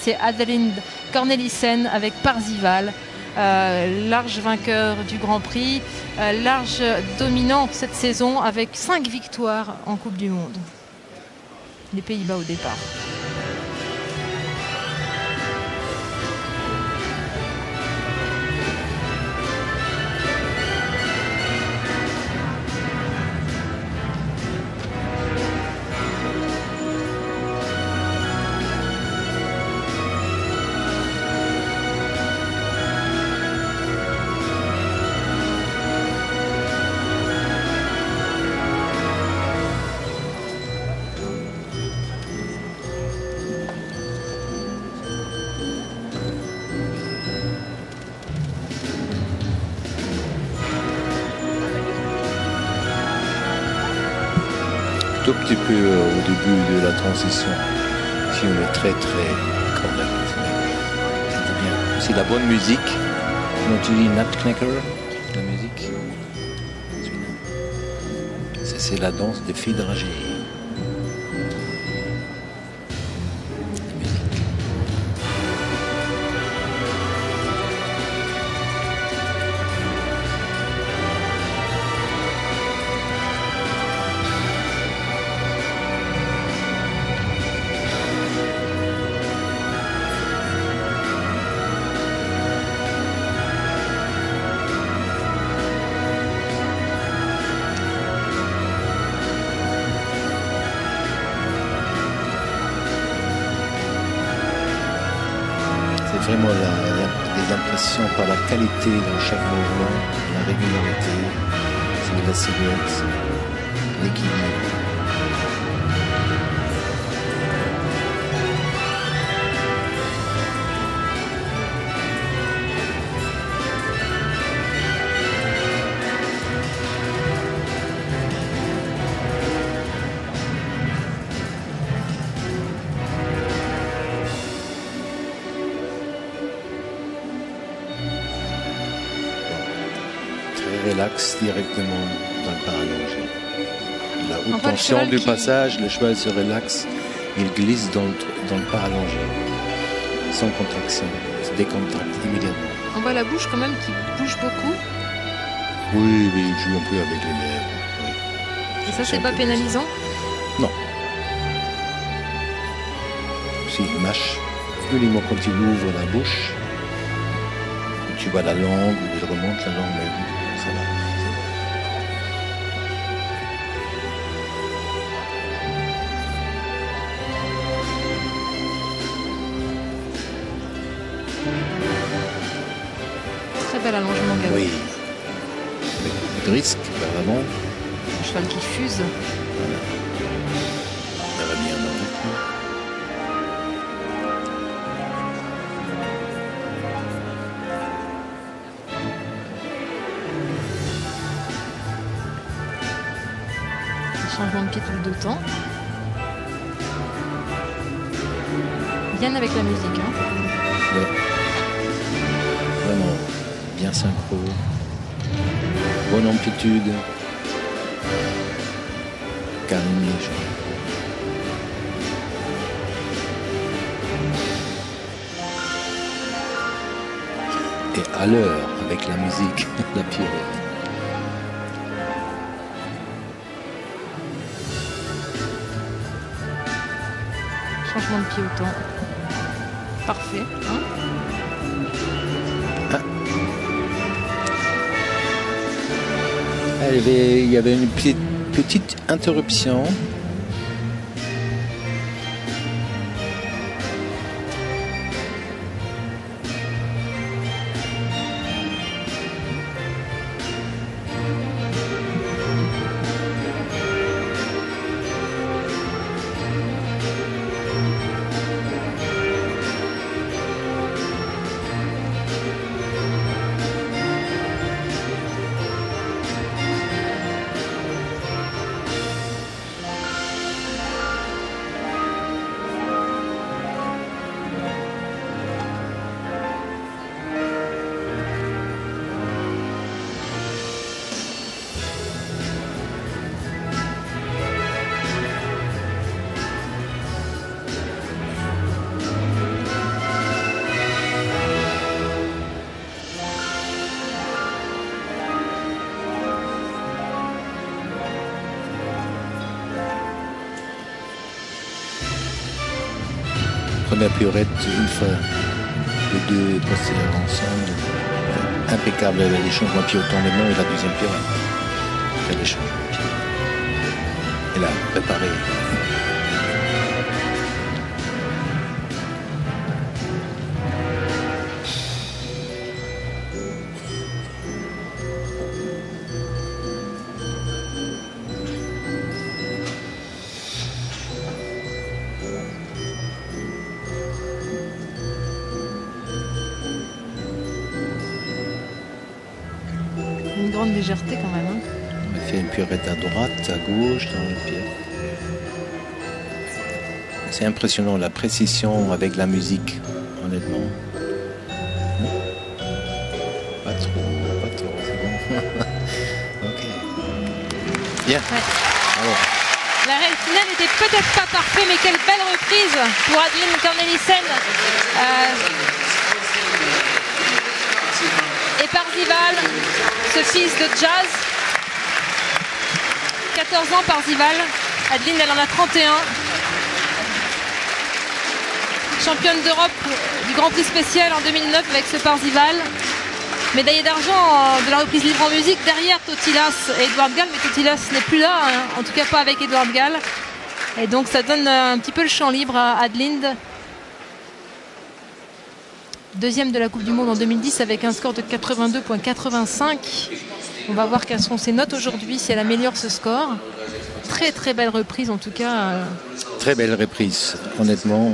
c'est Adeline Cornelissen avec Parzival. Large vainqueur du Grand Prix, large dominante cette saison avec 5 victoires en Coupe du Monde. Les Pays-Bas au départ. Tout petit peu au début de la transition, si on est très correct. C'est bien. C'est la bonne musique. Comment tu dis, Nutcracker, la musique. C'est la danse des filles dragées. Vraiment les impressions par la qualité dans chaque mouvement, la régularité, c'est la silhouette, l'équilibre. Relaxe directement dans le pas allongé. La haute tension du passage, le cheval se relaxe, il glisse dans le pas allongé, sans contraction, il se décontracte immédiatement. On voit la bouche quand même qui bouge beaucoup. Oui, il joue un peu avec les lèvres. Oui. Et ça, c'est pas pénalisant? Non. Si il mâche, uniquement quand il ouvre la bouche, tu vois la langue, il remonte la langue, mais ça va. Très bel allongement galop. Oui. Avec risque vers l'avant. Un cheval qui fuse. Voilà. Ça va bien dans le rythme. Changement de pied tout le temps. Bien avec la musique. Hein. Ouais. Vraiment bien synchro. Bonne amplitude. Calme léger. Et à l'heure avec la musique, la pirouette. Changement de pied au temps. Parfait. Hein. Ah. Il y avait une petite interruption. première pirouette, une fois les deux passés ensemble, impeccable. Les changements de pied au tombement et la deuxième pirouette. Elle les changements de pied. Elle a préparé. Une grande légèreté quand même. Hein. On a fait une pirouette à droite, à gauche, dans le pied. C'est impressionnant la précision avec la musique, honnêtement. Pas trop, c'est bon. Ok. Bien. Ouais. Alors. L'arrêt final n'était peut-être pas parfait, mais quelle belle reprise pour Adeline Cornelissen. Et Parzival, ce fils de jazz. 14 ans Parzival. Adeline, elle en a 31. Championne d'Europe du Grand Prix spécial en 2009 avec ce Parzival. Médaillée d'argent de la reprise libre en musique derrière Totilas et Edouard Gall, mais Totilas n'est plus là, hein, en tout cas pas avec Edouard Gall. Et donc ça donne un petit peu le champ libre à Adeline. Deuxième de la Coupe du Monde en 2010 avec un score de 82,85. On va voir quelles sont ses notes aujourd'hui si elle améliore ce score. Très très belle reprise en tout cas. Très belle reprise, honnêtement.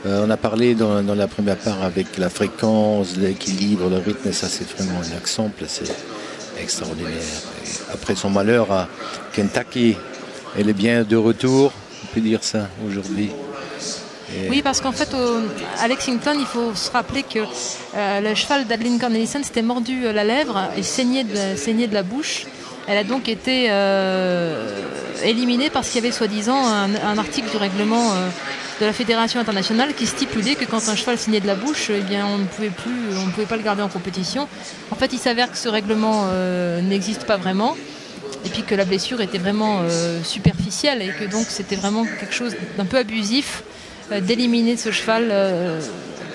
On a parlé dans la première part avec la fréquence, l'équilibre, le rythme, et ça c'est vraiment un exemple, c'est extraordinaire. Et après son malheur à Kentucky, elle est bien de retour, on peut dire ça aujourd'hui. Et oui, parce qu'en fait à Lexington, il faut se rappeler que le cheval d'Adeline Cornelissen s'était mordu la lèvre et saignait de la bouche. Elle a donc été éliminée parce qu'il y avait soi-disant un article du règlement de la Fédération internationale qui stipulait que quand un cheval saignait de la bouche, eh bien, on ne pouvait pas le garder en compétition. En fait, il s'avère que ce règlement n'existe pas vraiment et puis que la blessure était vraiment superficielle et que donc c'était vraiment quelque chose d'un peu abusif d'éliminer ce cheval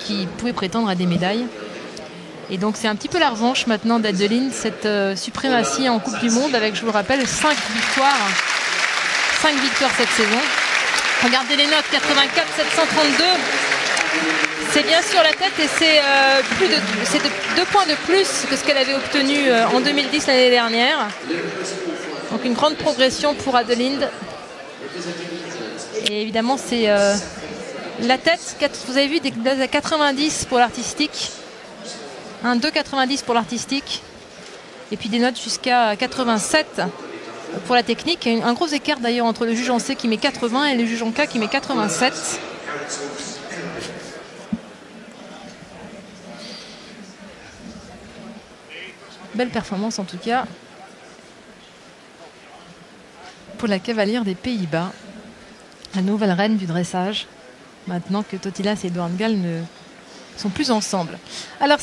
qui pouvait prétendre à des médailles. Et donc c'est un petit peu la revanche maintenant d'Adeline, cette suprématie en Coupe du Monde avec, je vous le rappelle, 5 victoires cette saison. Regardez les notes, 84, 732. C'est bien sûr la tête et c'est de 2 points de plus que ce qu'elle avait obtenu en 2010 l'année dernière. Donc une grande progression pour Adeline. Et évidemment c'est la tête, vous avez vu des notes à 90 pour l'artistique. 2,90 pour l'artistique et puis des notes jusqu'à 87 pour la technique. Un gros écart d'ailleurs entre le juge en C qui met 80 et le juge en K qui met 87. Belle performance en tout cas pour la cavalière des Pays-Bas, la nouvelle reine du dressage, maintenant que Totilas et Edouard Gall ne sont plus ensemble. Alors